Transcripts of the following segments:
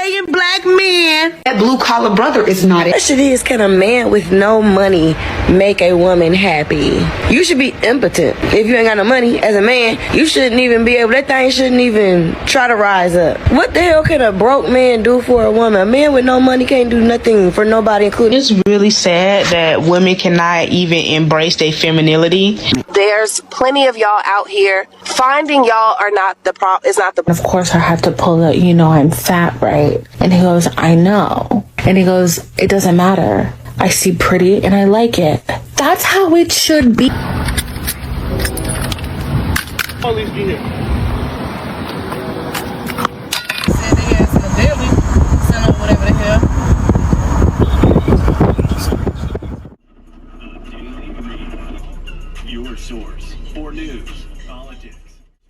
dating black men. That blue collar brother is not it. The question is, can a man with no money make a woman happy? You should be impotent. If you ain't got no money as a man, you shouldn't even be able, that thing shouldn't even try to rise up. What the hell can a broke man do for a woman? A man with no money can't do nothing for nobody, including. It's really sad that women cannot even embrace their femininity. There's plenty of y'all out here. Finding y'all are not the problem. Is not the. Of course, I had to pull it. I'm fat, right? And he goes, I know. And he goes, it doesn't matter. I see pretty and I like it. That's how it should be. Police be here. Said they had some daily. Send up whatever the hell. Your source for news, politics,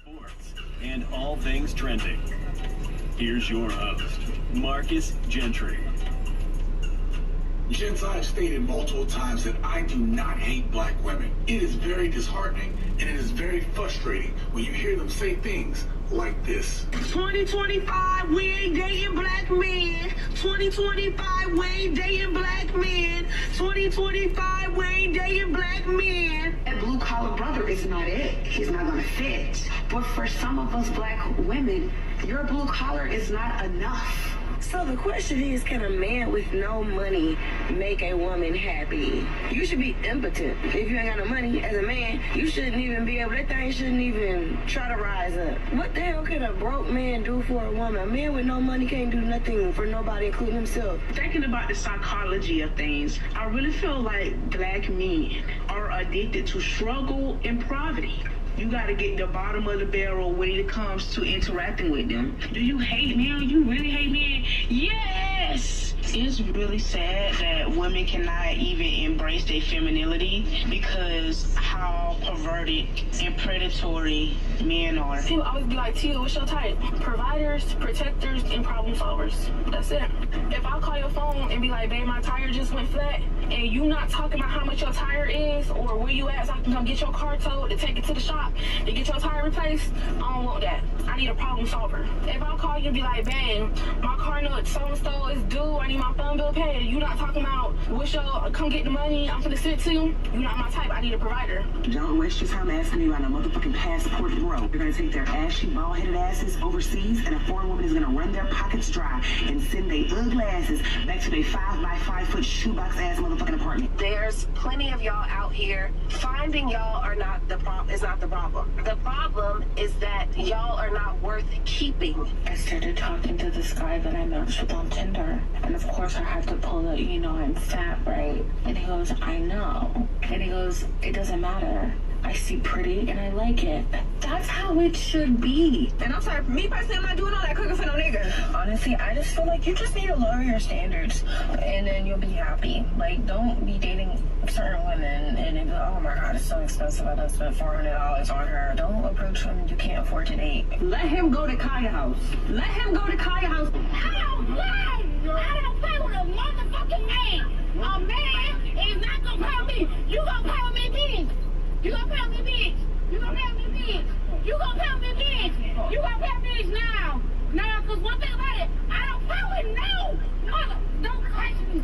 sports, and all things trending. Here's your host, Marcus Gentry. Gents, I've stated multiple times that I do not hate black women. It is very disheartening and it is very frustrating when you hear them say things like this. 2025, we ain't dating black men. 2025, we ain't dating black men. 2025, we ain't dating black men. That blue collar brother is not it. He's not gonna fit. But for some of us black women, your blue collar is not enough. So the question is, can a man with no money make a woman happy? You should be impotent. If you ain't got no money as a man, you shouldn't even be able, that thing shouldn't even try to rise up. What the hell can a broke man do for a woman? A man with no money can't do nothing for nobody, including himself. Thinking about the psychology of things, I really feel like black men are addicted to struggle and poverty. You gotta get the bottom of the barrel when it comes to interacting with them. Do you hate men? You really hate men? Yes! It's really sad that women cannot even embrace their femininity because how perverted and predatory men are. People always be like, Tia, what's your type? Providers, protectors, and problem solvers. That's it. If I call your phone and be like, babe, my tire just went flat, and you not talking about how much your tire is or where you at so I can come get your car towed to take it to the shop to get your tire replaced, I don't want that. I need a problem solver. If I call you and be like, babe, my car note so-and-so is due, I need my phone bill paid, you not talking about what's your, come get the money, I'm finna send it to you, you not my type, I need a provider. Don't waste your time asking me about a motherfucking passport, bro. You're gonna take their ashy, bald-headed asses overseas, and a foreign woman is gonna run their pockets dry and send their ugly asses back to their 5-by-5-foot shoebox ass motherfucking apartment. There's plenty of y'all out here. Finding y'all are not the problem. Is not the problem. The problem is that y'all are not worth keeping. I started talking to this guy that I matched with on Tinder. And of course I had to pull it, I'm fat, right? And he goes, I know. And he goes, it doesn't matter. I see pretty and I like it. That's how it should be. And I'm sorry, me personally, I'm not doing all that cooking for no nigga. Honestly, I just feel like you just need to lower your standards and then you'll be happy. Like, don't be dating certain women and then be like, oh my god, it's so expensive, I done spent $400 on her. Don't approach women you can't afford to date. Let him go to Kaya house. Let him go to Kaya house. I don't lie. I don't play with a motherfucking man. A man is not gonna call me. You gonna call me bitch. You gonna call me bitch. You gonna call me bitch. You gonna call me bitch. You gonna call me bitch now. Now, cause one thing about it, I don't play with don't touch me.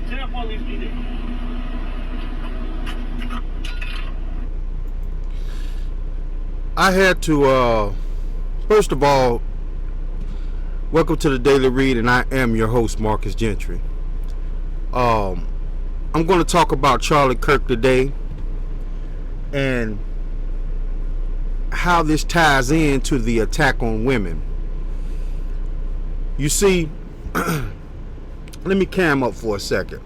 Tell police be there. I had to, first of all, welcome to the Daily Read, and I am your host, Marcus Gentry. I'm going to talk about Charlie Kirk today and how this ties into the attack on women. You see, let me cam up for a second.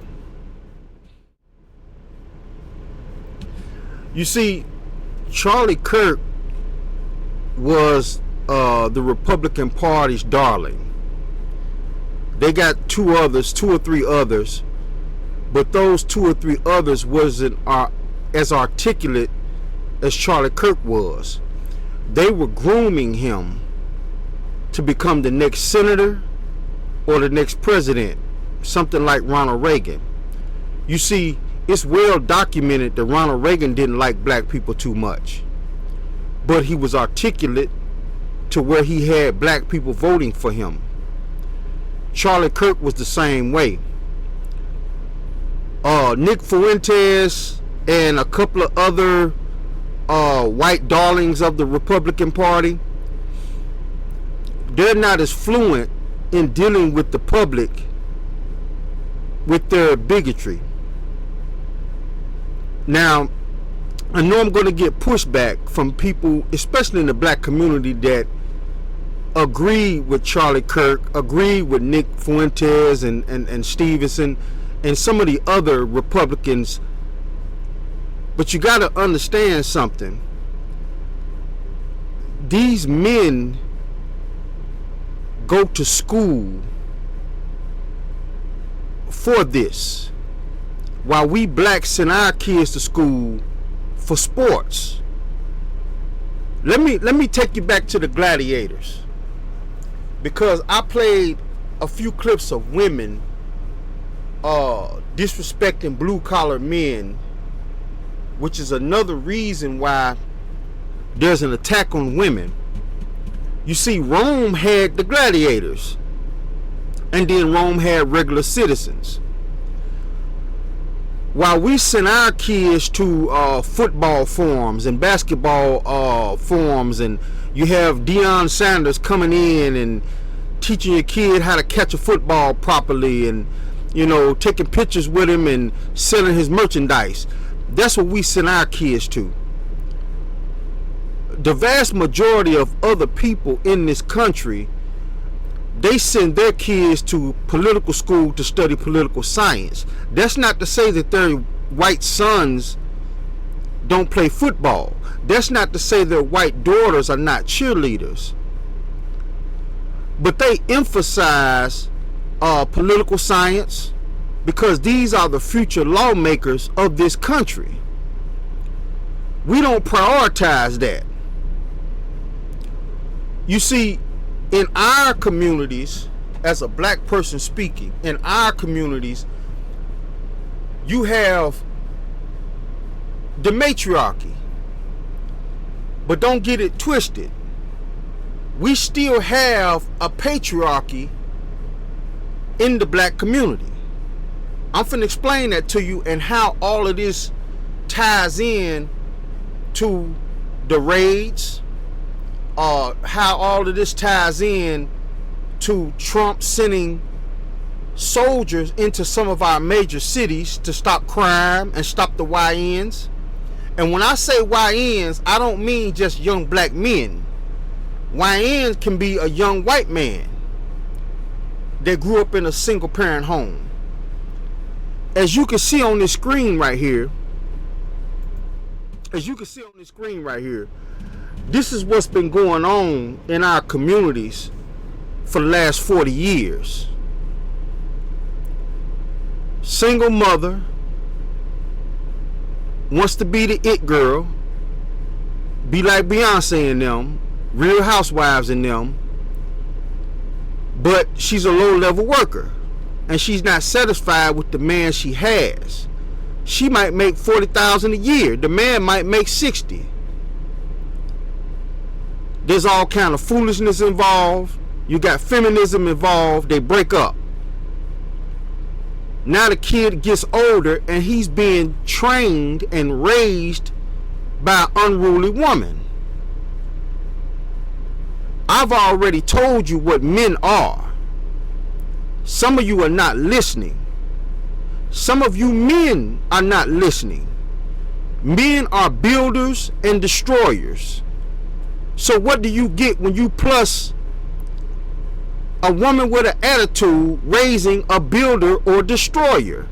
You see, Charlie Kirk was the Republican Party's darling. They got two or three others, but those two or three others wasn't as articulate as Charlie Kirk was. They were grooming him to become the next senator or the next president, something like Ronald Reagan. You see, it's well documented that Ronald Reagan didn't like black people too much, but he was articulate to where he had black people voting for him. Charlie Kirk was the same way. Nick Fuentes and a couple of other white darlings of the Republican Party, they're not as fluent in dealing with the public with their bigotry. Now, I know I'm going to get pushback from people, especially in the black community, that agree with Charlie Kirk, agree with Nick Fuentes and Stevenson and some of the other Republicans. But you got to understand something. These men go to school for this, while we blacks send our kids to school for sports. Let me take you back to the Gladiators, because I played a few clips of women disrespecting blue collar men, which is another reason why there's an attack on women. You see, Rome had the gladiators, and then Rome had regular citizens. While we send our kids to football forums and basketball forums, and you have Deion Sanders coming in and teaching your kid how to catch a football properly, and taking pictures with him and selling his merchandise. That's what we send our kids to. The vast majority of other people in this country, they send their kids to political school to study political science. That's not to say that their white sons don't play football. That's not to say their white daughters are not cheerleaders. But they emphasize political science because these are the future lawmakers of this country. We don't prioritize that. You see, in our communities, as a black person speaking, in our communities, you have the matriarchy. But don't get it twisted. We still have a patriarchy in the black community. I'm finna explain that to you and how all of this ties in to the raids, how all of this ties in to Trump sending soldiers into some of our major cities to stop crime and stop the YNs. And when I say YNs, I don't mean just young black men. YN can be a young white man that grew up in a single parent home. As you can see on this screen right here, this is what's been going on in our communities for the last 40 years. Single mother wants to be the it girl, be like Beyonce and them, Real Housewives and them, but she's a low-level worker and she's not satisfied with the man she has. She might make $40,000 a year. The man might make $60,000. There's all kind of foolishness involved. You got feminism involved. They break up. Now the kid gets older and he's being trained and raised by an unruly woman. I've already told you what men are. Some of you are not listening. Some of you men are not listening. Men are builders and destroyers. So what do you get when you plus a woman with an attitude raising a builder or destroyer?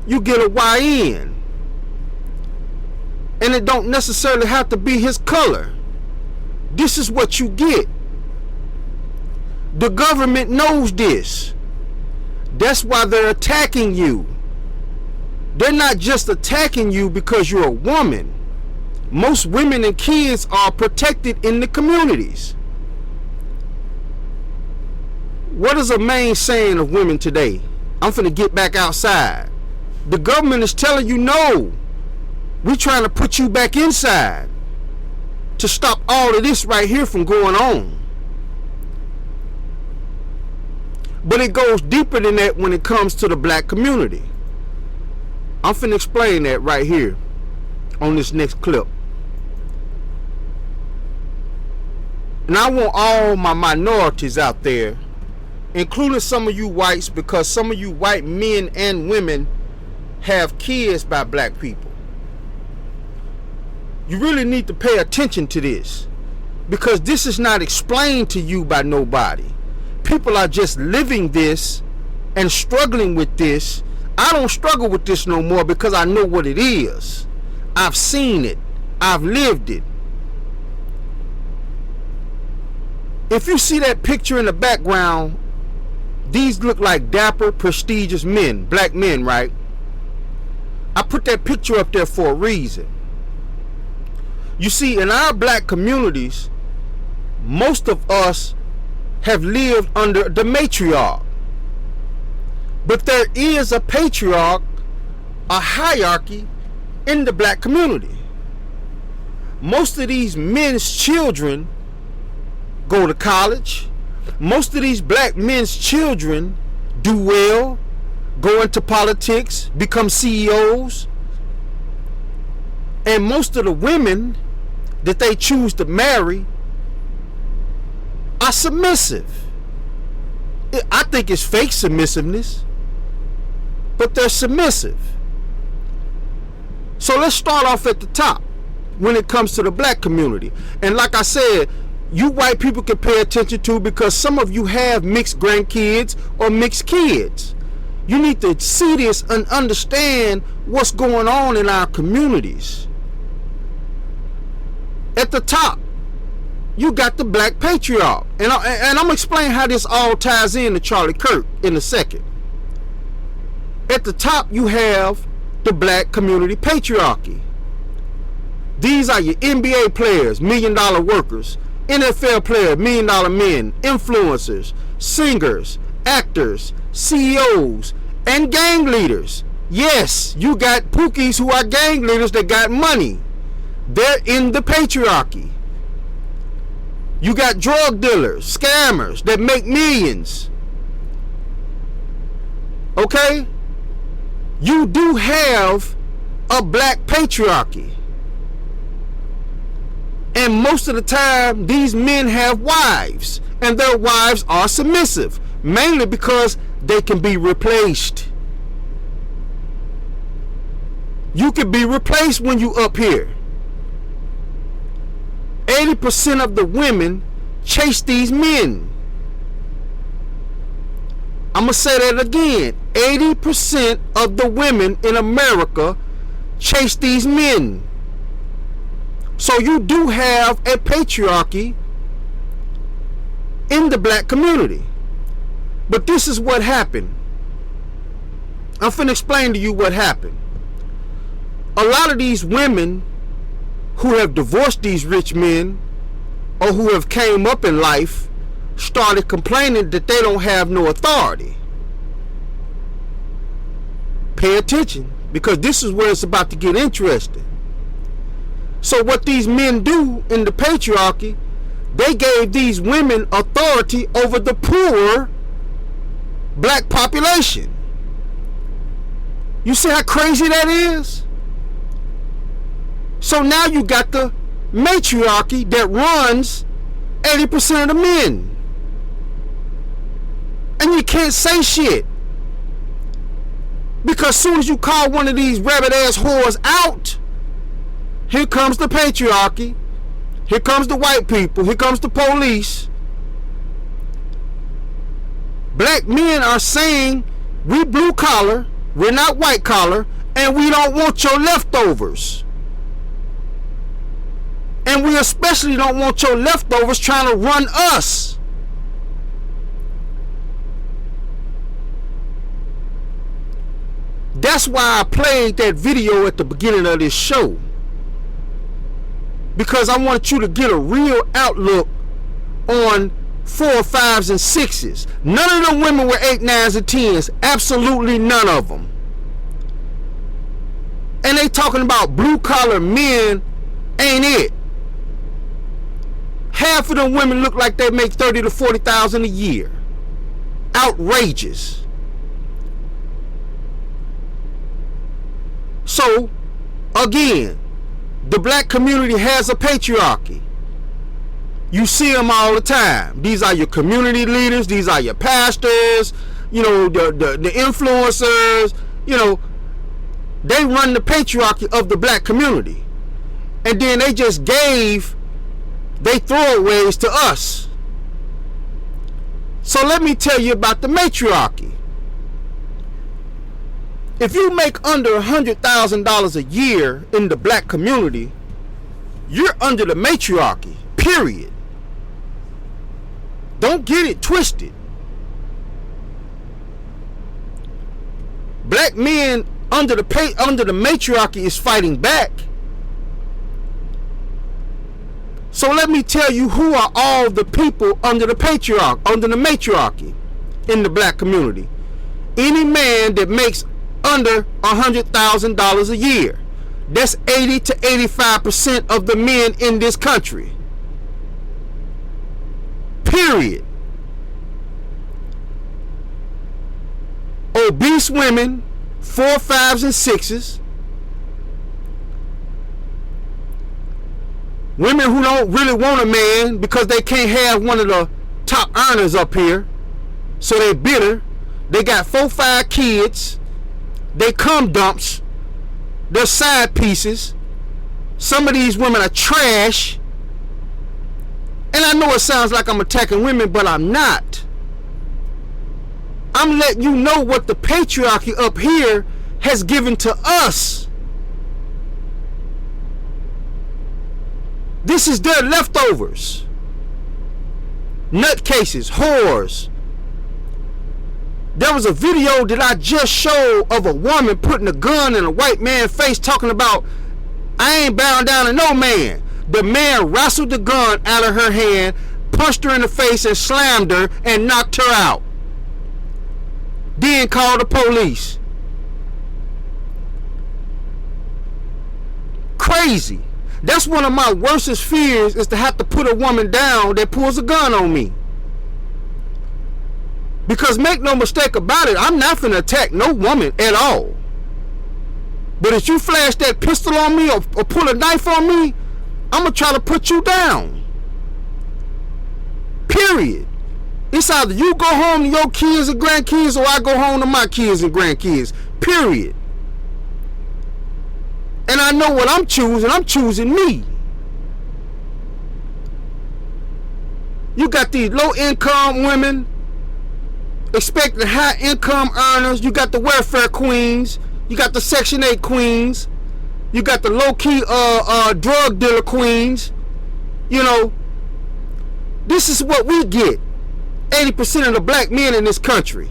You get a YN. And it don't necessarily have to be his color. This is what you get. The government knows this. That's why they're attacking you. They're not just attacking you because you're a woman. Most women and kids are protected in the communities. What is a main saying of women today? I'm finna get back outside. The government is telling you, no, we're trying to put you back inside to stop all of this right here from going on. But it goes deeper than that when it comes to the black community. I'm finna explain that right here on this next clip. And I want all my minorities out there, including some of you whites, because some of you white men and women have kids by black people. You really need to pay attention to this, because this is not explained to you by nobody. People are just living this and struggling with this. I don't struggle with this no more because I know what it is. I've seen it. I've lived it. If you see that picture in the background, these look like dapper, prestigious men, black men, right? I put that picture up there for a reason. You see, in our black communities, most of us have lived under the matriarch. But there is a patriarch, a hierarchy in the black community. Most of these men's children go to college. Most of these black men's children do well, go into politics, become CEOs. And most of the women that they choose to marry are submissive. I think it's fake submissiveness, but they're submissive. So let's start off at the top when it comes to the black community. And like I said, you white people can pay attention to, because some of you have mixed grandkids or mixed kids. You need to see this and understand what's going on in our communities. At the top, you got the black patriarch. And I'm going to explain how this all ties in to Charlie Kirk in a second. At the top, you have the black community patriarchy. These are your NBA players, $1 million workers, NFL players, $1 million men, influencers, singers, actors, CEOs, and gang leaders. Yes, you got pookies who are gang leaders that got money. They're in the patriarchy. You got drug dealers, scammers that make millions. Okay? You do have a black patriarchy. And most of the time, these men have wives, and their wives are submissive, mainly because they can be replaced. You can be replaced when you up here. 80% of the women chase these men. I'm going to say that again. 80% of the women in America chase these men. So you do have a patriarchy in the black community. But this is what happened. I'm finna explain to you what happened. A lot of these women who have divorced these rich men, or who have came up in life, started complaining that they don't have no authority. Pay attention, because this is where it's about to get interesting. So what these men do in the patriarchy, they gave these women authority over the poor black population. You see how crazy that is? So now you got the matriarchy that runs 80% of the men. And you can't say shit. Because as soon as you call one of these rabbit ass whores out, here comes the patriarchy, here comes the white people, here comes the police. Black men are saying, we blue collar, we're not white collar, and we don't want your leftovers. And we especially don't want your leftovers trying to run us. That's why I played that video at the beginning of this show. Because I want you to get a real outlook on 4, 5s, and 6s. None of them women were 8, 9s, and 10s. Absolutely none of them. they talking about blue collar men ain't it. Half of them women look like they make 30 to 40,000 a year. Outrageous. So, again, the black community has a patriarchy. You see them all the time. These are your community leaders. These are your pastors. You know, the influencers. You know, they run the patriarchy of the black community. And then they just gave they throwaways to us. So let me tell you about the matriarchy. If you make under $100,000 a year in the black community, you're under the matriarchy, period. Don't get it twisted. Black men under the matriarchy is fighting back. So let me tell you who are all the people under the matriarchy in the black community. Any man that makes under $100,000 a year. That's 80 to 85% of the men in this country. Period. Obese women, 4, 5s, and 6s. Women who don't really want a man because they can't have one of the top earners up here. So they bitter. They got 4, 5 kids. They cum dumps. They're side pieces. Some of these women are trash. And I know it sounds like I'm attacking women, but I'm not. I'm letting you know what the patriarchy up here has given to us. This is their leftovers. Nutcases, whores. There was a video that I just showed of a woman putting a gun in a white man's face talking about, I ain't bowing down to no man. The man wrestled the gun out of her hand, punched her in the face and slammed her and knocked her out. Then called the police. Crazy. That's one of my worstest fears, is to have to put a woman down that pulls a gun on me. Because make no mistake about it, I'm not finna attack no woman at all. But if you flash that pistol on me or pull a knife on me, I'm gonna try to put you down. Period. It's either you go home to your kids and grandkids, or I go home to my kids and grandkids. Period. And I know what I'm choosing. I'm choosing me. You got these low-income women expecting high-income earners. You got the welfare queens. You got the Section 8 queens. You got the low-key drug dealer queens. You know, this is what we get. 80% of the black men in this country.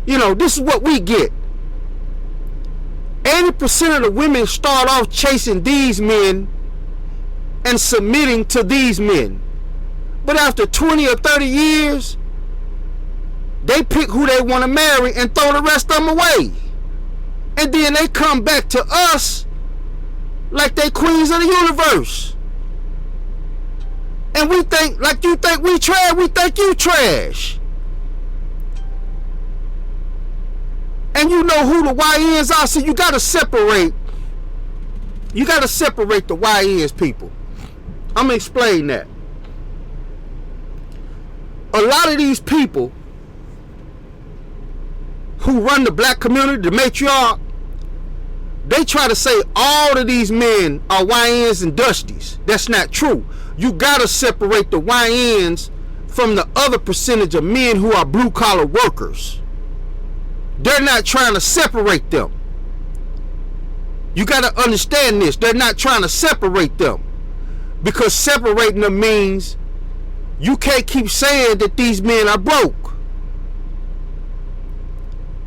You know, this is what we get. 80% of the women start off chasing these men and submitting to these men. But after 20 or 30 years, they pick who they want to marry and throw the rest of them away. And then they come back to us like they queens of the universe. And we think, like you think we trash, we think you trash. And you know who the YNs are, so you gotta separate. You gotta separate the YNs, people. I'm gonna explain that. A lot of these people who run the black community, the matriarch, they try to say all of these men are YNs and dusties. That's not true. You gotta separate the YNs from the other percentage of men who are blue collar workers. They're not trying to separate them. You got to understand this. They're not trying to separate them. Because separating them means you can't keep saying that these men are broke.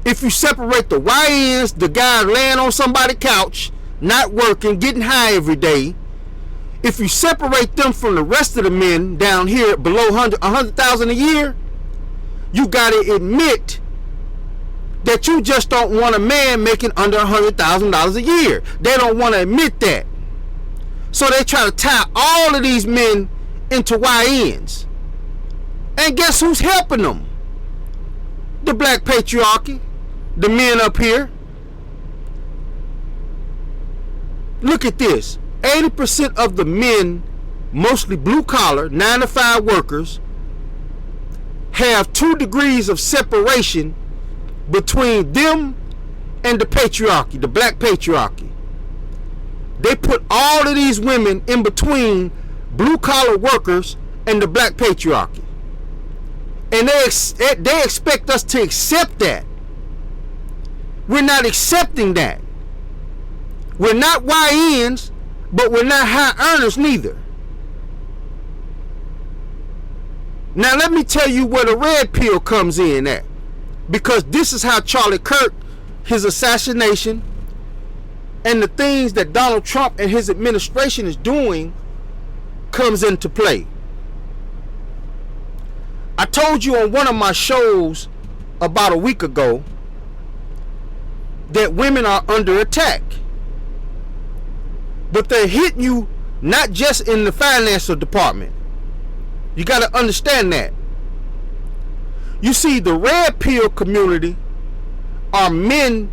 If you separate the YNs, the guy laying on somebody's couch, not working, getting high every day, if you separate them from the rest of the men down here below 100,000 a year, you got to admit that you just don't want a man making under $100,000 a year. They don't want to admit that. So they try to tie all of these men into YNs. And guess who's helping them? The black patriarchy. The men up here. Look at this. 80% of the men, mostly blue collar, 9-to-5 workers, have 2 degrees of separation between them and the patriarchy, the black patriarchy. They put all of these women in between blue collar workers and the black patriarchy. And they expect us to accept that. We're not accepting that. We're not YNs, but we're not high earners neither. Now let me tell you where the red pill comes in at. Because this is how Charlie Kirk, his assassination, and the things that Donald Trump and his administration is doing comes into play. I told you on one of my shows about a week ago that women are under attack. But they're hitting you not just in the financial department. You got to understand that. You see, the red pill community are men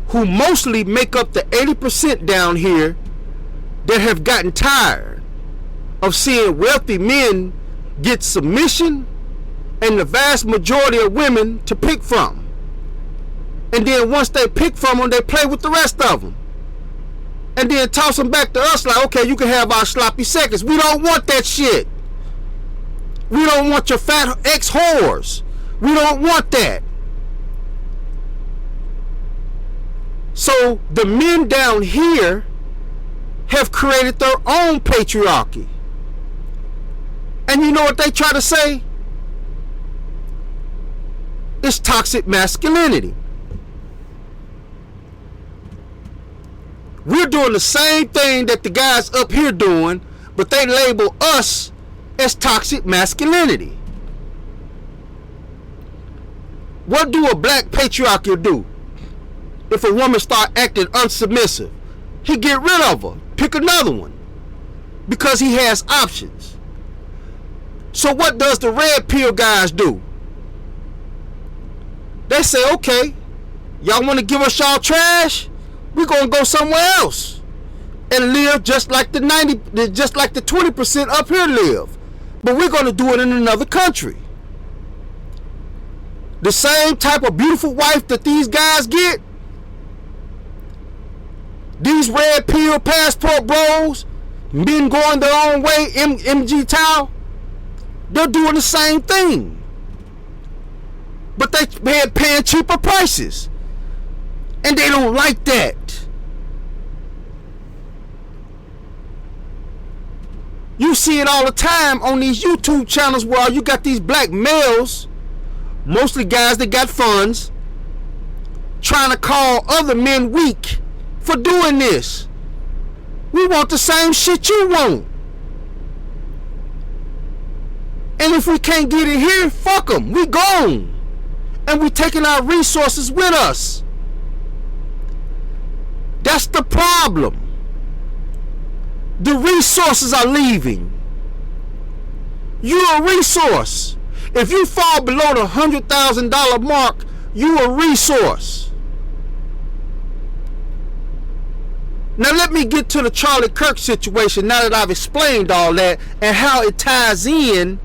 who mostly make up the 80% down here that have gotten tired of seeing wealthy men get submission and the vast majority of women to pick from. And then once they pick from them, they play with the rest of them. And then toss them back to us like, okay, you can have our sloppy seconds. We don't want that shit. We don't want your fat ex-whores. We don't want that. So the men down here have created their own patriarchy. And you know what they try to say? It's toxic masculinity. We're doing the same thing that the guys up here doing, but they label us as toxic masculinity. What do a black patriarchy do? If a woman start acting unsubmissive, he get rid of her, pick another one, because he has options. So what does the red pill guys do? They say, okay, y'all want to give us y'all trash? We're gonna go somewhere else and live just like the 20% up here live, but we're gonna do it in another country. The same type of beautiful wife that these guys get, these red pill passport bros, men going their own way, MG Towel, they're doing the same thing, but they're paying cheaper prices, and they don't like that. You see it all the time on these YouTube channels where you got these black males, mostly guys that got funds, trying to call other men weak for doing this. We want the same shit you want. And if we can't get it here, fuck them. We gone. And we taking our resources with us. That's the problem. The resources are leaving. You're a resource. If you fall below the $100,000 mark, you're a resource. Now let me get to the Charlie Kirk situation now that I've explained all that and how it ties in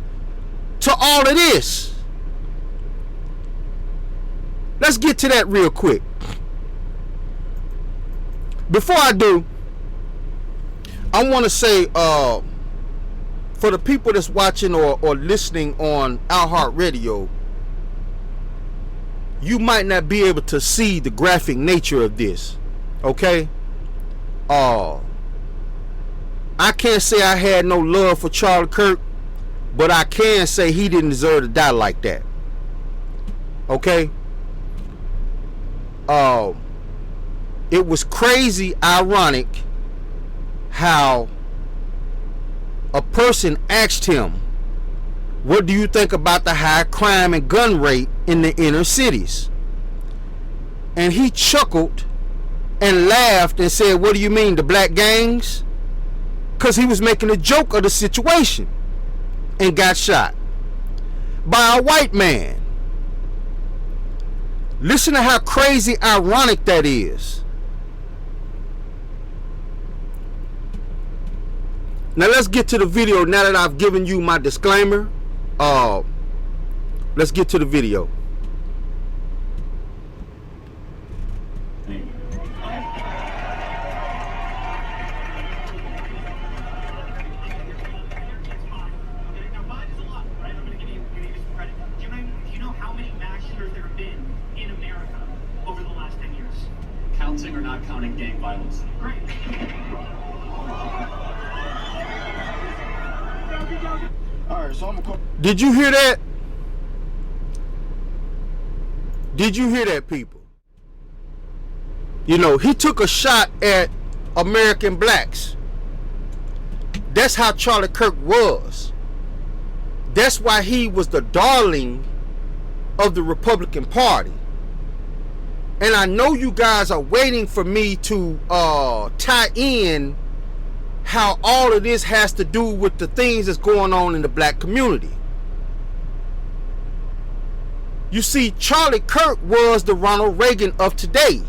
to all of this. Let's get to that real quick. Before I do, I want to say, for the people that's watching or listening on iHeartRadio, you might not be able to see the graphic nature of this, okay? I can't say I had no love for Charlie Kirk, but I can say he didn't deserve to die like that, okay? It was crazy ironic how a person asked him, what do you think about the high crime and gun rate in the inner cities? And he chuckled and laughed and said, "What do you mean, the black gangs?" Because he was making a joke of the situation, and got shot by a white man. Listen to how crazy ironic that is. Now let's get to the video. Now that I've given you my disclaimer, let's get to the video. Counting or not counting gang violence? Great. All right, so I'm gonna. Did you hear that? Did you hear that, people? You know, he took a shot at American blacks. That's how Charlie Kirk was. That's why he was the darling of the Republican Party. And I know you guys are waiting for me to tie in how all of this has to do with the things that's going on in the black community. You see, Charlie Kirk was the Ronald Reagan of today.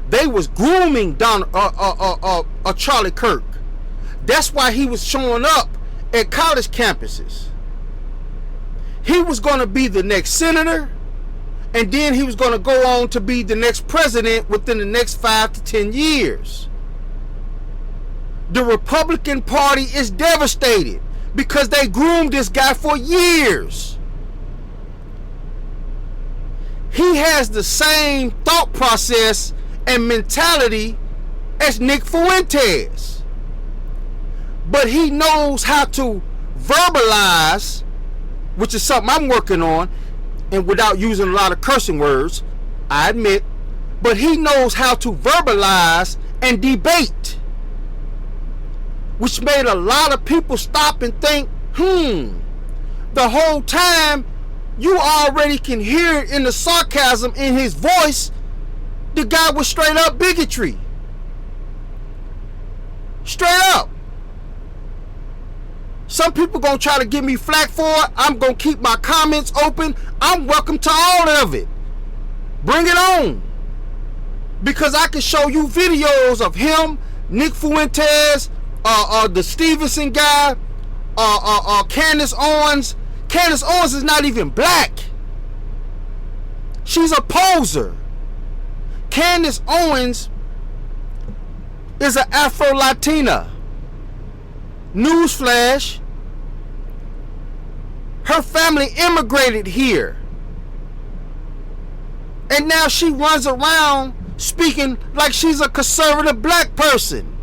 They was grooming Charlie Kirk. That's why he was showing up at college campuses. He was going to be the next senator. And then he was going to go on to be the next president within the next 5 to 10 years. The Republican Party is devastated because they groomed this guy for years. He has the same thought process and mentality as Nick Fuentes. But he knows how to verbalize, which is something I'm working on, and without using a lot of cursing words, I admit, but he knows how to verbalize and debate, which made a lot of people stop and think, the whole time you already can hear it in the sarcasm in his voice. The guy was straight up bigotry. Straight up. Some people gonna try to give me flack for it. I'm gonna keep my comments open. I'm welcome to all of it. Bring it on. Because I can show you videos of him, Nick Fuentes, the Stevenson guy, Candace Owens. Candace Owens is not even black. She's a poser. Candace Owens is an Afro-Latina. Newsflash, her family immigrated here. And now she runs around speaking like she's a conservative black person.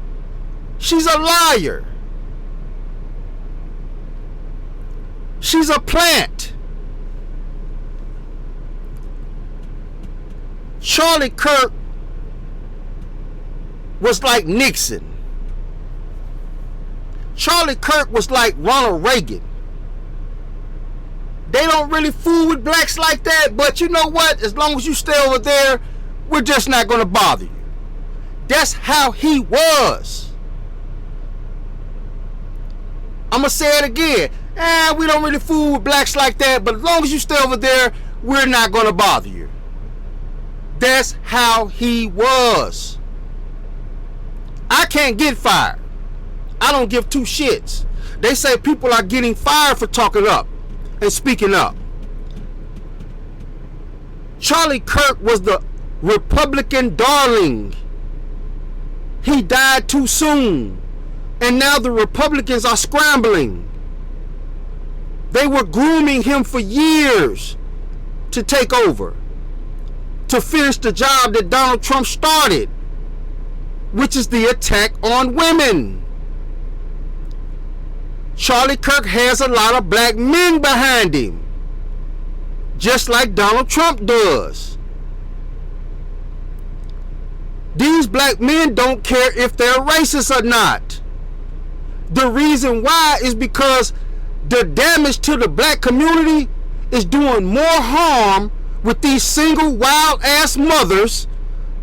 She's a liar. She's a plant. Charlie Kirk was like Nixon. Charlie Kirk was like Ronald Reagan. They don't really fool with blacks like that, but you know what? As long as you stay over there, we're just not going to bother you. That's how he was. I'm going to say it again. We don't really fool with blacks like that, but as long as you stay over there, we're not going to bother you. That's how he was. I can't get fired. I don't give two shits. They say people are getting fired for talking up and speaking up. Charlie Kirk was the Republican darling. He died too soon. And now the Republicans are scrambling. They were grooming him for years to take over, to finish the job that Donald Trump started, which is the attack on women. Charlie Kirk has a lot of black men behind him, just like Donald Trump does. These black men don't care if they're racist or not. The reason why is because the damage to the black community is doing more harm with these single wild ass mothers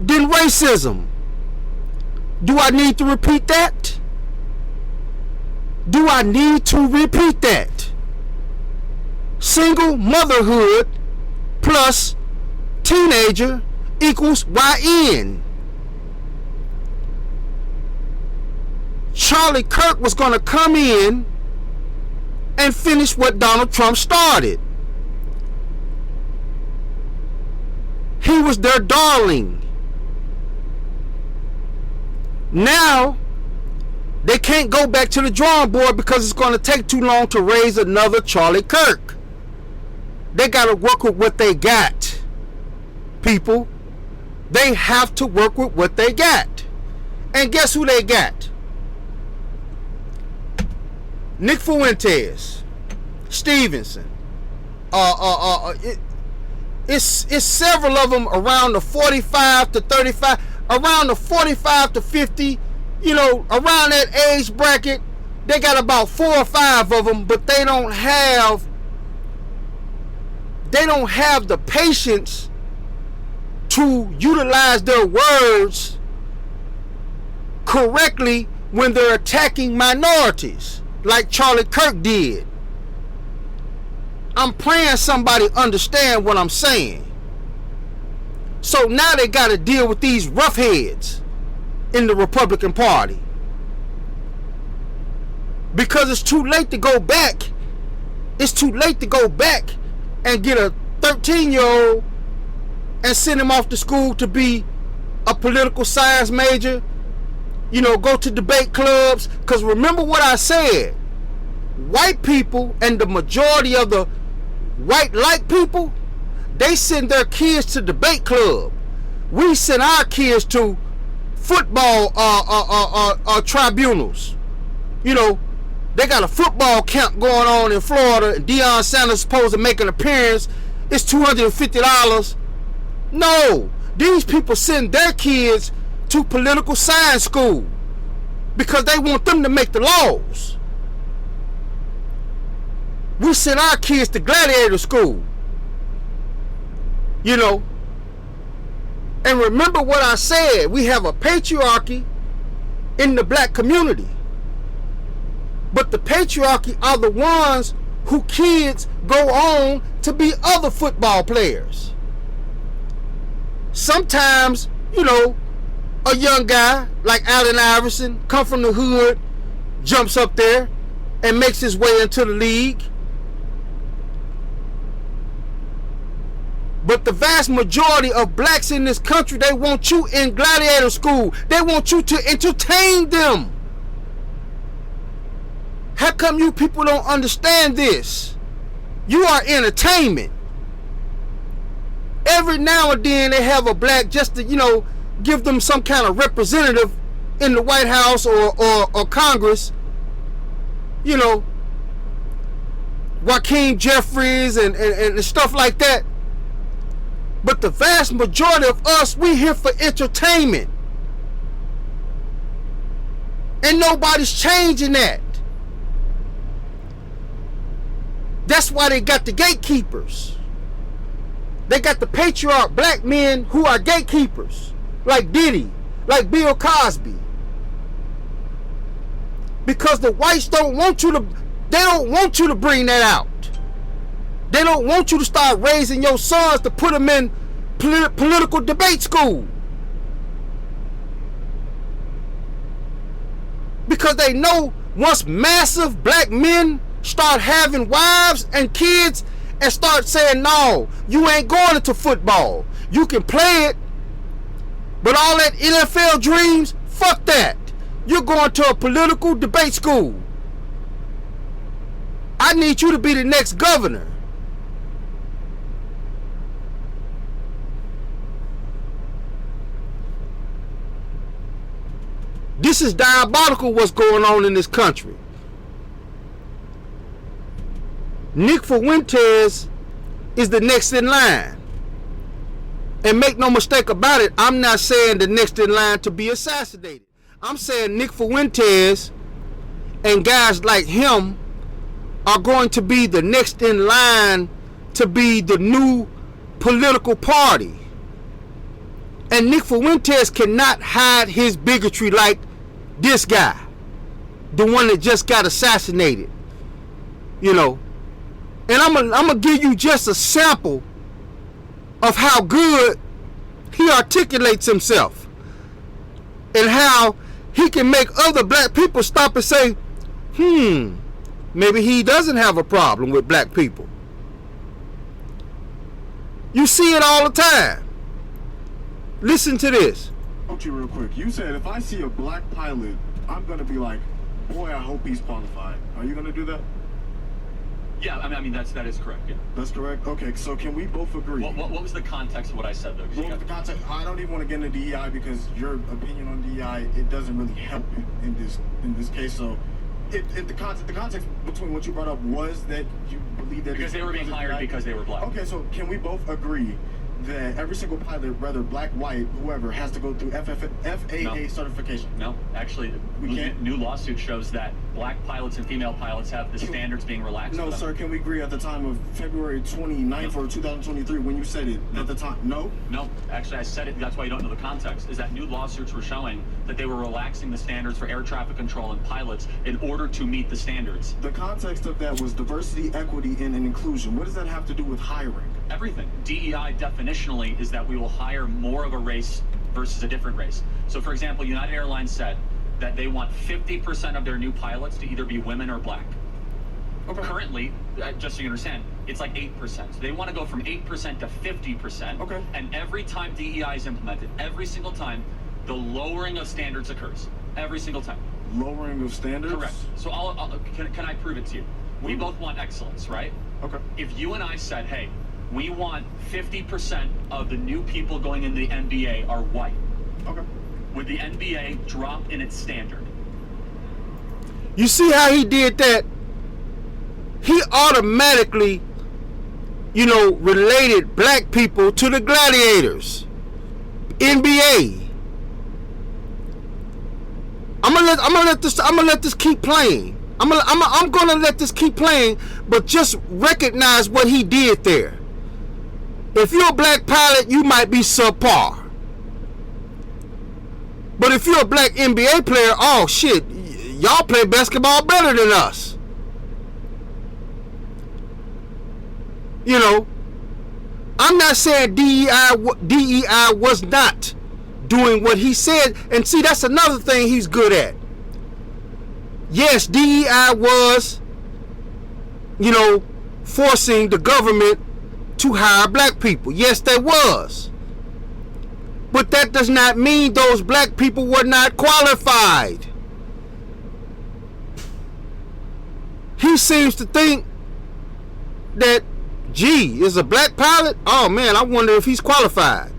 than racism. Do I need to repeat that? Do I need to repeat that? Single motherhood plus teenager equals YN. Charlie Kirk was going to come in and finish what Donald Trump started. He was their darling. Now, they can't go back to the drawing board because it's going to take too long to raise another Charlie Kirk. They got to work with what they got, people. They have to work with what they got. And guess who they got? Nick Fuentes, Stevenson. It's several of them around the 45 to 35, around the 45 to 50, around that age bracket. They got about 4 or 5 of them, but they don't have the patience to utilize their words correctly when they're attacking minorities, like Charlie Kirk did. I'm praying somebody understand what I'm saying. So now they got to deal with these roughheads in the Republican Party. Because it's too late to go back. It's too late to go back and get a 13-year-old and send him off to school to be a political science major. Go to debate clubs. Because remember what I said. White people and the majority of the white-like people, they send their kids to debate club. We send our kids to football tribunals. They got a football camp going on in Florida, and Deion Sanders is supposed to make an appearance. It's $250. No, these people send their kids to political science school because they want them to make the laws. We send our kids to gladiator school. And remember what I said. We have a patriarchy in the black community. But the patriarchy are the ones who kids go on to be other football players. Sometimes, a young guy like Allen Iverson come from the hood, jumps up there and makes his way into the league. But the vast majority of blacks in this country, they want you in gladiator school. They want you to entertain them. How come you people don't understand this? You are entertainment. Every now and then they have a black just to, give them some kind of representative in the White House or Congress. Joaquin Jeffries and stuff like that. But the vast majority of us, we here for entertainment. And nobody's changing that. That's why they got the gatekeepers. They got the patriarch black men who are gatekeepers. Like Diddy, like Bill Cosby. Because the whites don't want you to bring that out. They don't want you to start raising your sons to put them in political debate school. Because they know once massive black men start having wives and kids and start saying, no, you ain't going into football. You can play it, but all that NFL dreams, fuck that. You're going to a political debate school. I need you to be the next governor. This is diabolical what's going on in this country. Nick Fuentes is the next in line. And make no mistake about it, I'm not saying the next in line to be assassinated. I'm saying Nick Fuentes and guys like him are going to be the next in line to be the new political party. And Nick Fuentes cannot hide his bigotry like this guy, the one that just got assassinated. You know, and I'm gonna give you just a sample of how good he articulates himself and how he can make other black people stop and say, maybe he doesn't have a problem with black people. You see it all the time. Listen to this. Talk to you real quick. You said if I see a black pilot, I'm gonna be like, boy, I hope he's qualified. Are you gonna do that? Yeah, I mean that is correct. Yeah. That's correct. Okay, so can we both agree? What was the context of what I said, though? What was the context? I don't even want to get into DEI because your opinion on DEI, it doesn't really help in this case. So, the context between what you brought up was that you believe that because they were being hired because they were black. Okay, so can we both agree that every single pilot, whether black, white, whoever, has to go through FAA certification? No, actually, new lawsuit shows that black pilots and female pilots have the standards being relaxed. No, sir, can we agree at the time of February 29th or 2023 when you said it at the time? No? No, actually, I said it, that's why you don't know the context, is that new lawsuits were showing that they were relaxing the standards for air traffic control and pilots in order to meet the standards. The context of that was diversity, equity, and inclusion. What does that have to do with hiring? Everything. DEI definitionally is that we will hire more of a race versus a different race. So, for example, United Airlines said that they want 50% of their new pilots to either be women or black. Okay. Currently, just so you understand, it's like 8%. So they want to go from 8% to 50%. Okay. And every time DEI is implemented, every single time, the lowering of standards occurs. Every single time. Lowering of standards? Correct. So can I prove it to you? We both want excellence, right? Okay. If you and I said, hey, we want 50% of the new people going into the NBA are white. Okay. Would the NBA drop in its standard? You see how he did that? He automatically, related black people to the gladiators. NBA. I'm gonna let this keep playing. I'm gonna let this keep playing, but just recognize what he did there. If you're a black pilot, you might be subpar. But if you're a black NBA player, oh shit, y'all play basketball better than us. I'm not saying DEI was not doing what he said. And see, that's another thing he's good at. Yes, DEI was, forcing the government to hire black people. Yes, there was. But that does not mean those black people were not qualified. He seems to think that, gee, is a black pilot? Oh man, I wonder if he's qualified.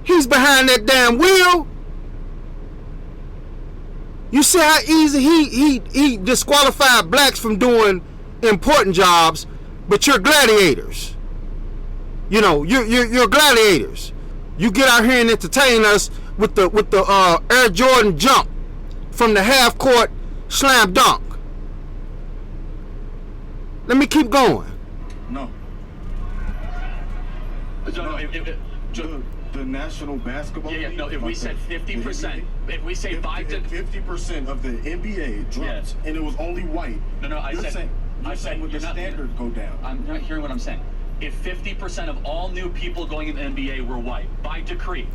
He's behind that damn wheel. You see how easy he disqualified blacks from doing important jobs, but you're gladiators. You're gladiators. You get out here and entertain us with the Air Jordan jump from the half court slam dunk. Let me keep going. No. The National Basketball League. No. If we said 50%, if we say 50% of the NBA dropped, and it was only white. No. I said would the standard go down? I'm not hearing what I'm saying. If 50% of all new people going in the NBA were white, by decree,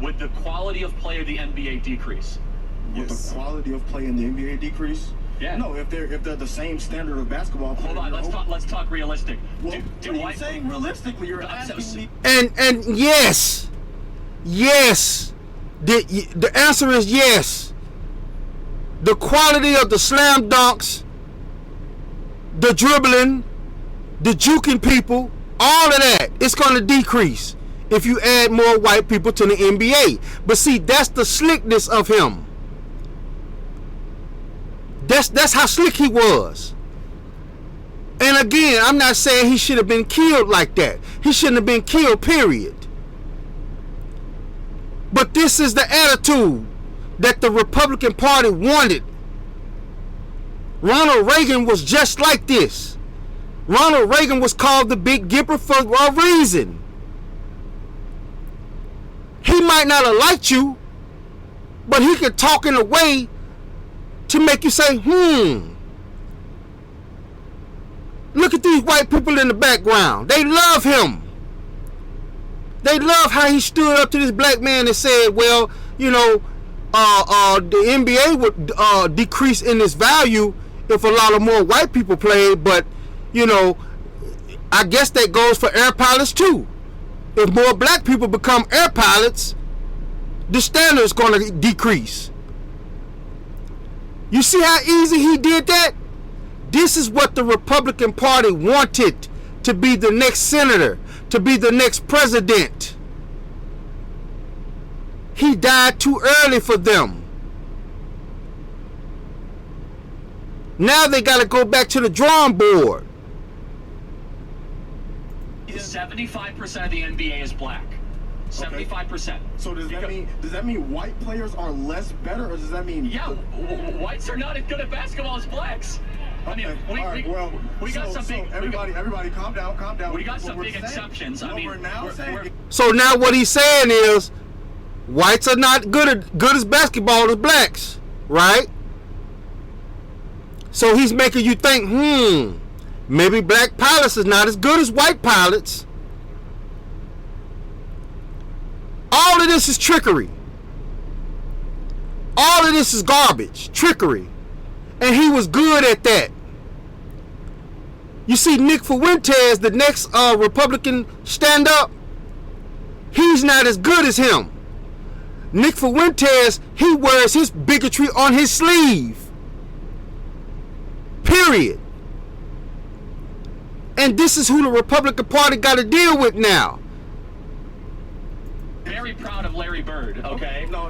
would the quality of play of the NBA decrease? Would the quality of play in the NBA decrease? Yeah. No, if they're the same standard of basketball. Hold on, let's talk realistic. Well, what are you saying realistically? You're asking me. And yes, the answer is yes. The quality of the slam dunks, the dribbling, the juking people, all of that, it's going to decrease if you add more white people to the NBA. But see, that's the slickness of him. That's how slick he was. And again, I'm not saying he should have been killed like that. He shouldn't have been killed, period. But this is the attitude that the Republican Party wanted. Ronald Reagan was just like this. Ronald Reagan was called the Big Gipper for a reason. He might not have liked you, but he could talk in a way to make you say, look at these white people in the background. They love him. They love how he stood up to this black man and said, well, you know, the NBA would decrease in its value if a lot of more white people played, but, you know, I guess that goes for air pilots too. If more black people become air pilots, the standard is going to decrease. You see how easy he did that? This is what the Republican Party wanted to be the next senator, to be the next president. He died too early for them. Now they got to go back to the drawing board. 75% of the NBA is black. 75%. So does that mean white players are less better, or does that mean whites are not as good at basketball as blacks? I mean, we got some big. Everybody, calm down. We got some big exceptions. I mean, so now what he's saying is, whites are not good as basketball as blacks, right? So he's making you think, maybe black pilots is not as good as white pilots. All of this is trickery. All of this is garbage, trickery. And he was good at that. You see, Nick Fuentes, the next Republican stand-up, he's not as good as him. Nick Fuentes, he wears his bigotry on his sleeve. Period. And this is who the Republican Party got to deal with now. Very proud of Larry Bird, okay? No.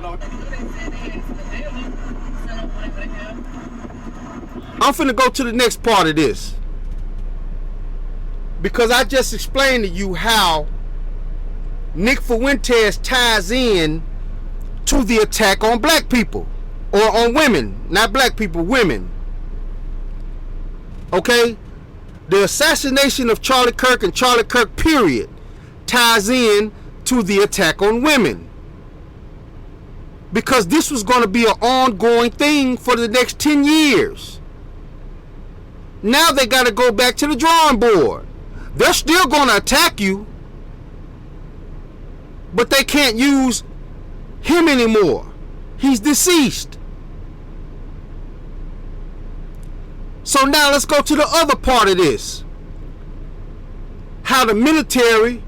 I'm finna go to the next part of this, because I just explained to you how Nick Fuentes ties in to the attack on black people, or on women, not black people, women. Okay? The assassination of Charlie Kirk and Charlie Kirk period ties in to the attack on women, because this was going to be an ongoing thing for the next 10 years. Now they got to go back to the drawing board. They're still going to attack you, but they can't use him anymore. He's deceased. So now let's go to the other part of this. How the military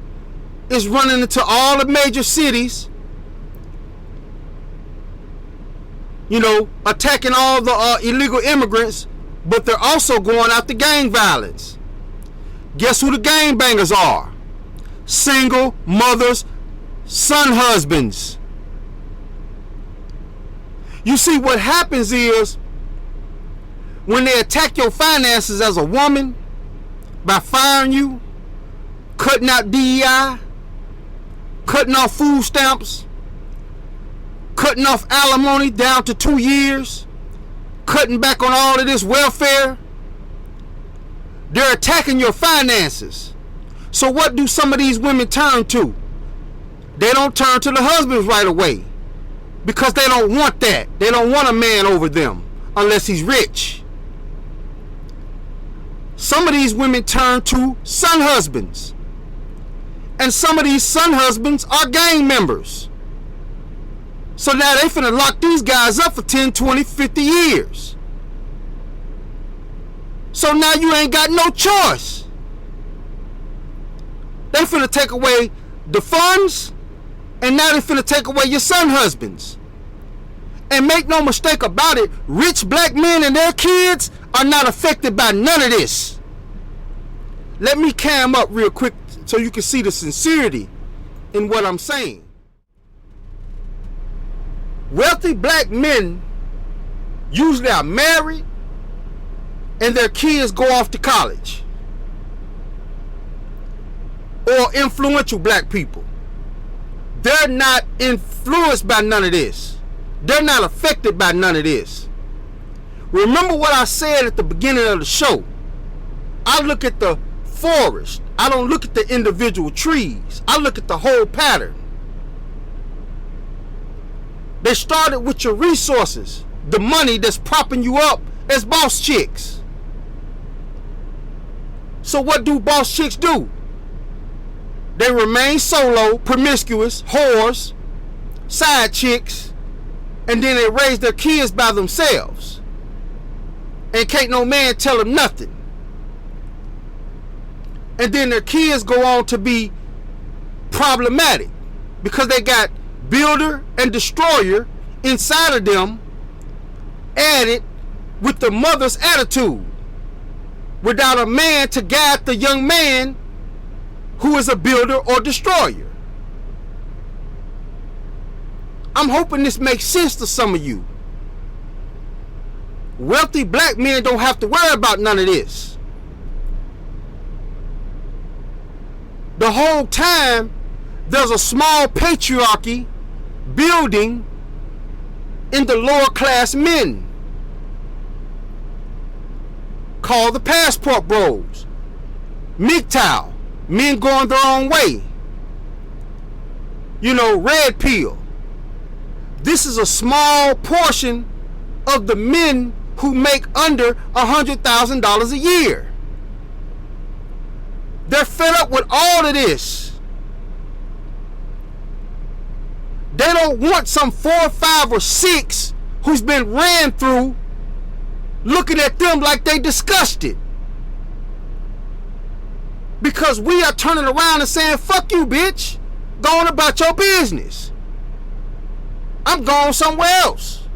is running into all the major cities, you know, attacking all the illegal immigrants, but they're also going after gang violence. Guess who the gangbangers are? Single mothers, son husbands. You see, what happens is, when they attack your finances as a woman by firing you, cutting out DEI, cutting off food stamps, cutting off alimony down to 2 years, cutting back on all of this welfare, they're attacking your finances. So what do some of these women turn to? They don't turn to the husbands right away, because they don't want that. They don't want a man over them unless he's rich. Some of these women turn to son husbands, and some of these son husbands are gang members. So now they finna lock these guys up for 10, 20, 50 years. So now you ain't got no choice. They finna take away the funds, and now they finna take away your son husbands. And make no mistake about it, rich black men and their kids are not affected by none of this. Let me cam up real quick so you can see the sincerity in what I'm saying. Wealthy black men usually are married and their kids go off to college. Or influential black people. They're not influenced by none of this. They're not affected by none of this. Remember what I said at the beginning of the show. I look at the forest. I don't look at the individual trees. I look at the whole pattern. They started with your resources, the money that's propping you up as boss chicks. So what do boss chicks do? They remain solo, promiscuous, whores, side chicks, and then they raise their kids by themselves. And can't no man tell them nothing. And then their kids go on to be problematic because they got builder and destroyer inside of them, added with the mother's attitude, without a man to guide the young man who is a builder or destroyer. I'm hoping this makes sense to some of you. Wealthy black men don't have to worry about none of this. The whole time, there's a small patriarchy building in the lower class men called the passport bros, MGTOW, men going their own way, red pill. This is a small portion of the men who make under $100,000 a year. They're fed up with all of this. They don't want some 4, 5, or 6 who's been ran through looking at them like they disgusted. Because we are turning around and saying, fuck you, bitch. Going about your business. I'm going somewhere else.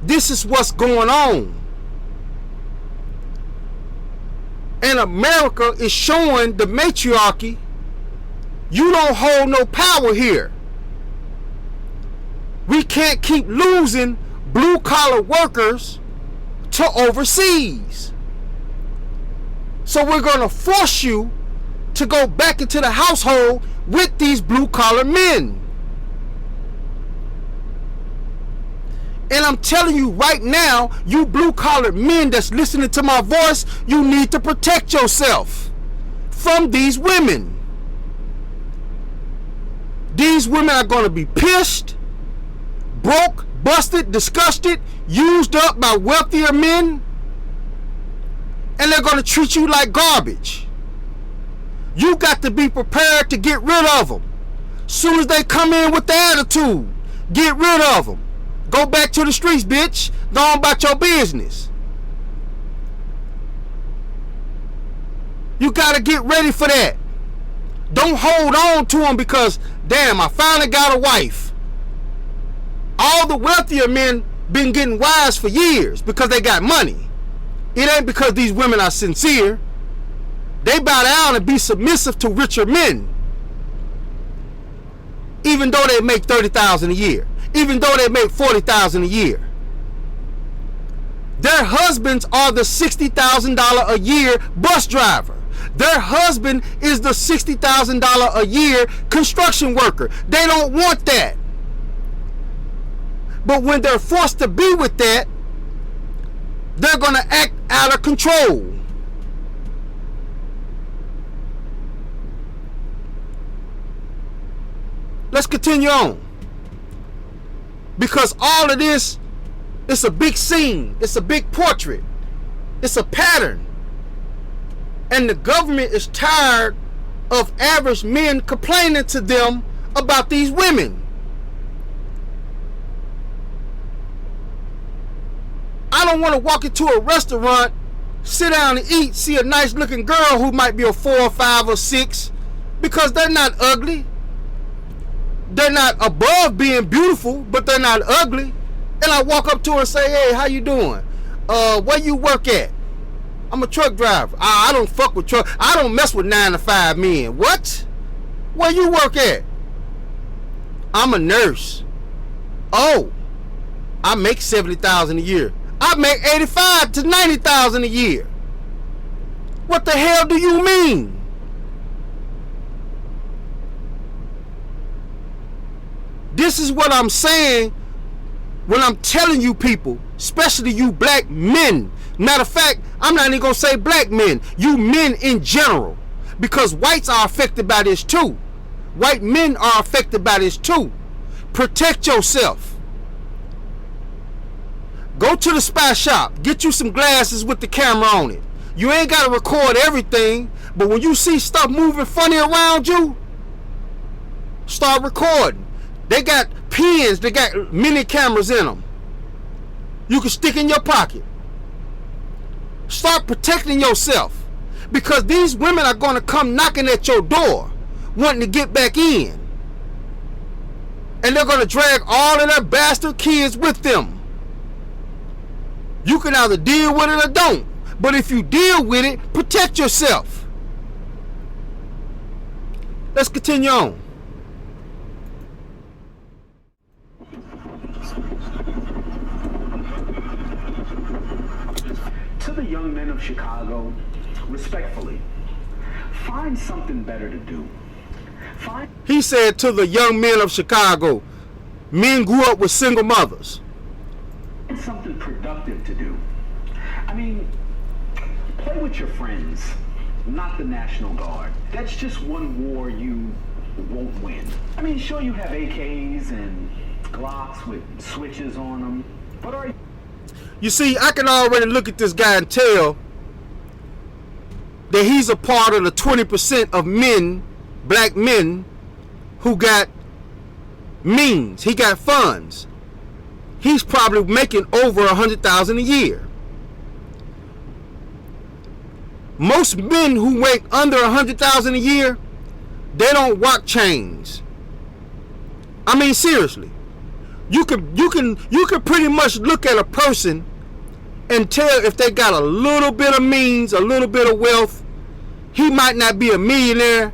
This is what's going on. And America is showing the matriarchy, you don't hold no power here. We can't keep losing blue collar workers to overseas. So we're going to force you to go back into the household with these blue collar men. And I'm telling you right now, you blue collar men that's listening to my voice, you need to protect yourself from these women. These women are going to be pissed, broke, busted, disgusted, used up by wealthier men, and they're going to treat you like garbage. You got to be prepared to get rid of them. Soon as they come in with the attitude, get rid of them. Go back to the streets, bitch. Go on about your business. You got to get ready for that. Don't hold on to them because, damn, I finally got a wife. All the wealthier men been getting wives for years because they got money. It ain't because these women are sincere. They bow down and be submissive to richer men. Even though they make $30,000 a year. Even though they make $40,000 a year. Their husbands are the $60,000 a year bus driver. Their husband is the $60,000 a year construction worker. They don't want that. But when they're forced to be with that, they're going to act out of control. Let's continue on. Because all of this, it's a big scene. It's a big portrait. It's a pattern. And the government is tired of average men complaining to them about these women. I don't want to walk into a restaurant, sit down and eat, see a nice looking girl who might be a 4 or 5 or 6, because they're not ugly. They're not above being beautiful, but they're not ugly. And I walk up to her and say, hey, how you doing? Where you work at? I'm a truck driver. I don't fuck with truck. I don't mess with 9 to 5 men. What? Where you work at? I'm a nurse. Oh, I make $70,000 a year. I make $85,000 to $90,000 a year. What the hell do you mean? This is what I'm saying when I'm telling you people, especially you black men. Matter of fact, I'm not even gonna say black men, you men in general, because whites are affected by this too. White men are affected by this too. Protect yourself. Go to the spy shop, get you some glasses with the camera on it. You ain't gotta record everything, but when you see stuff moving funny around you, start recording. They got pens, they got mini cameras in them. You can stick in your pocket. Start protecting yourself, because these women are going to come knocking at your door wanting to get back in, and they're going to drag all of their bastard kids with them. You can either deal with it or don't, but if you deal with it, protect yourself. Let's continue on. To the young men of Chicago, respectfully, find something better to do. He said to the young men of Chicago, men grew up with single mothers. Find something productive to do. I mean, play with your friends, not the National Guard. That's just one war you won't win. I mean, sure, you have AKs and Glocks with switches on them, but are you... You see, I can already look at this guy and tell that he's a part of the 20% of men, black men, who got means. He got funds. He's probably making over $100,000 a year. Most men who make under $100,000 a year, they don't rock chains. I mean, seriously. You can pretty much look at a person and tell if they got a little bit of means, a little bit of wealth. He might not be a millionaire,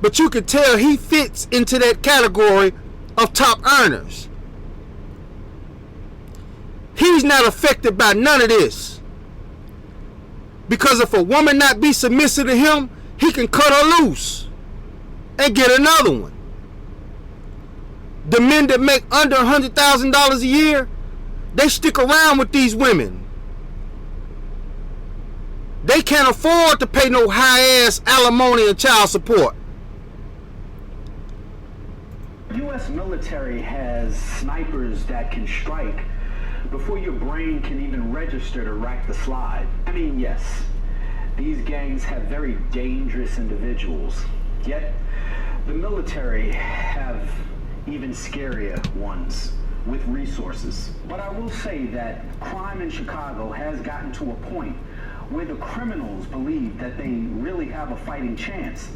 but you can tell he fits into that category of top earners. He's not affected by none of this, because if a woman not be submissive to him, he can cut her loose and get another one. The men that make under $100,000 a year, they stick around with these women. They can't afford to pay no high-ass alimony and child support. The U.S. military has snipers that can strike before your brain can even register to rack the slide. I mean, yes, these gangs have very dangerous individuals, yet the military have even scarier ones with resources. But I will say that crime in Chicago has gotten to a point where the criminals believe that they really have a fighting chance.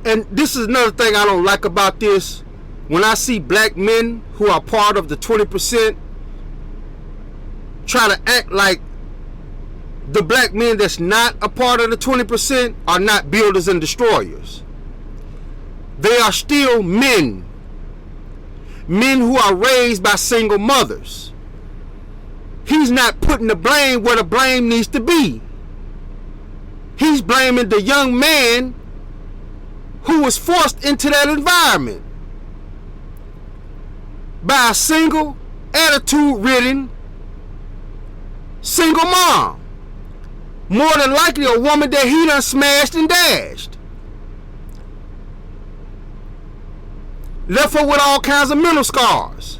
And this is another thing I don't like about this. When I see black men who are part of the 20% try to act like the black men that's not a part of the 20% are not builders and destroyers. They are still men. Men who are raised by single mothers. He's not putting the blame where the blame needs to be. He's blaming the young man who was forced into that environment by a single, attitude-ridden, single mom. More than likely a woman that he done smashed and dashed. Left her with all kinds of mental scars.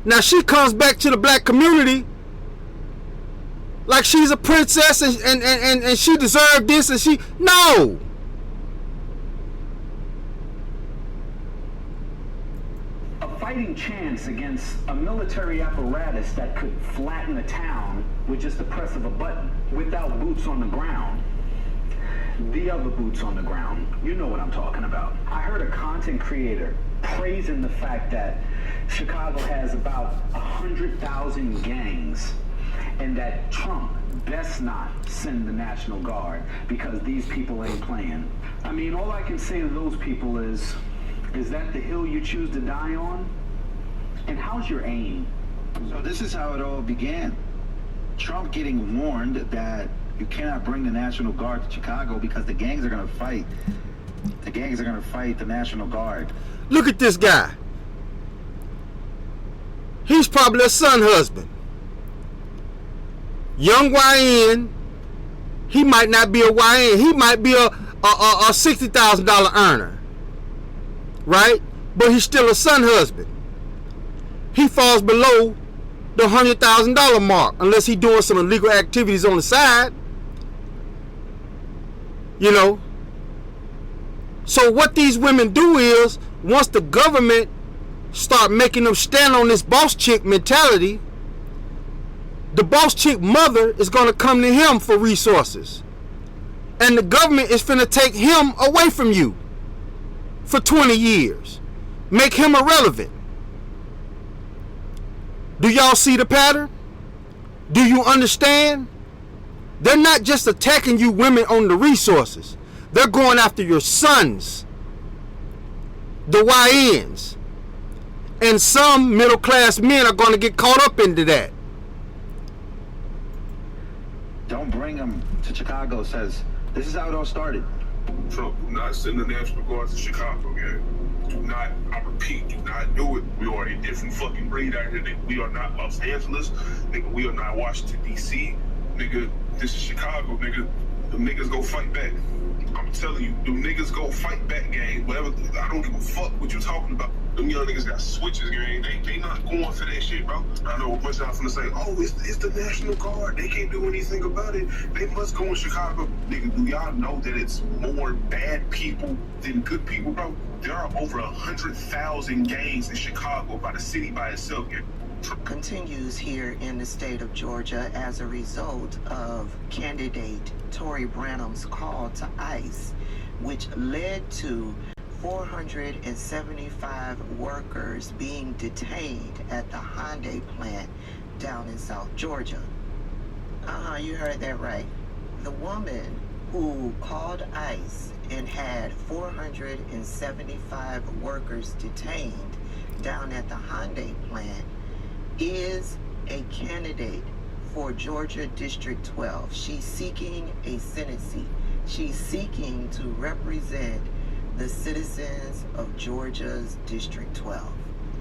Now she comes back to the black community like she's a princess and she deserved this and she... No! A fighting chance against a military apparatus that could flatten a town with just the press of a button, without boots on the ground. The other boots on the ground. You know what I'm talking about. I heard a content creator praising the fact that Chicago has about 100,000 gangs, and that Trump best not send the National Guard because these people ain't playing. I mean, all I can say to those people is that the hill you choose to die on? And how's your aim? So this is how it all began. Trump getting warned that you cannot bring the National Guard to Chicago because the gangs are going to fight. The gangs are going to fight the National Guard. Look at this guy. He's probably a son husband. Young YN. He might not be a YN. He might be a $60,000 earner. Right? But he's still a son husband. He falls below the $100,000 mark unless he's doing some illegal activities on the side. You know. So what these women do is, once the government start making them stand on this boss chick mentality, the boss chick mother is going to come to him for resources. And the government is finna take him away from you for 20 years. Make him irrelevant. Do y'all see the pattern? Do you understand? They're not just attacking you women on the resources. They're going after your sons, the YNs. And some middle class men are going to get caught up into that. Don't bring them to Chicago says, this is how it all started. Trump, do not send the National Guard to Chicago, gang. Do not, I repeat, do not do it. We are a different fucking breed out here, nigga. We are not Los Angeles, nigga. We are not Washington, D.C., nigga. This is Chicago, nigga. The niggas go fight back. I'm telling you, them niggas go fight back, gang. Whatever, I don't give a fuck what you talking about. Them young niggas got switches, gang. They not going for that shit, bro. I know a bunch of y'all finna say, oh, it's the National Guard. They can't do anything about it. They must go in Chicago. Nigga, do y'all know that it's more bad people than good people, bro? There are over 100,000 gangs in Chicago by the city by itself, gang. Continues here in the state of Georgia as a result of candidate Tory Branham's call to ICE, which led to 475 workers being detained at the Hyundai plant down in South Georgia. You heard that right. The woman who called ICE and had 475 workers detained down at the Hyundai plant is a candidate for Georgia District 12. She's seeking a Senate seat. She's seeking to represent the citizens of Georgia's District 12.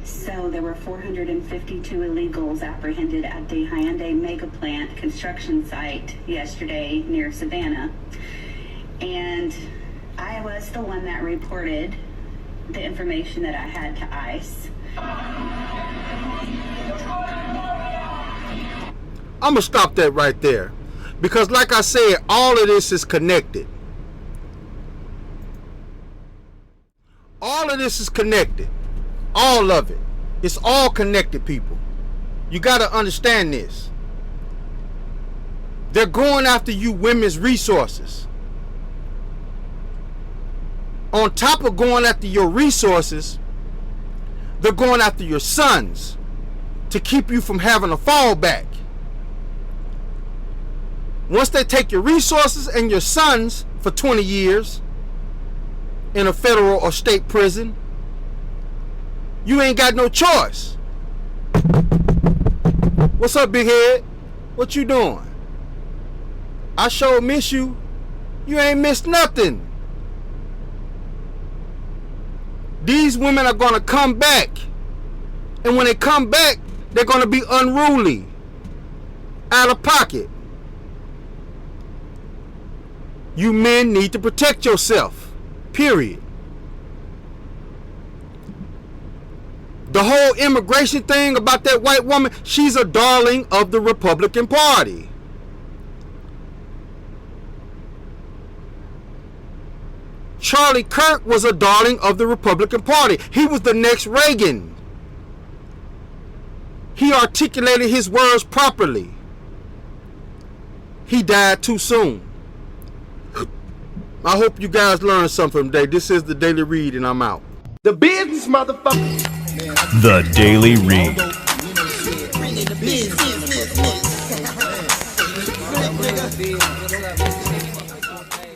So there were 452 illegals apprehended at the Hyundai mega plant construction site yesterday near Savannah. And I was the one that reported the information that I had to ICE. I'm going to stop that right there. Because like I said, all of this is connected. All of this is connected. All of it. It's all connected, people. You got to understand this. They're going after you women's resources. On top of going after your resources, they're going after your sons to keep you from having a fallback. Once they take your resources and your sons for 20 years in a federal or state prison, you ain't got no choice. What's up, big head? What you doing? I sure miss you. You ain't missed nothing. These women are going to come back. And when they come back, they're going to be unruly, out of pocket. You men need to protect yourself. Period. The whole immigration thing about that white woman, she's a darling of the Republican Party. Charlie Kirk was a darling of the Republican Party. He was the next Reagan. He articulated his words properly. He died too soon. I hope you guys learned something today. This is the Daily Read, and I'm out. The business, motherfucker. The Daily Read.